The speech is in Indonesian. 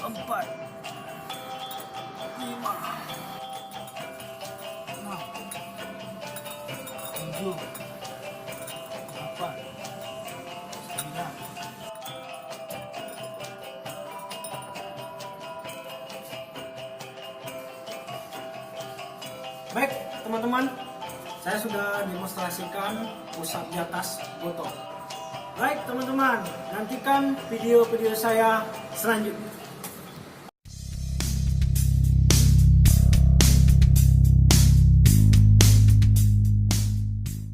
4, 5, 6, 7, 8, 9. Baik, teman-teman, saya sudah demonstrasikan push up di atas botol. Baik, teman-teman, nantikan video-video saya selanjutnya.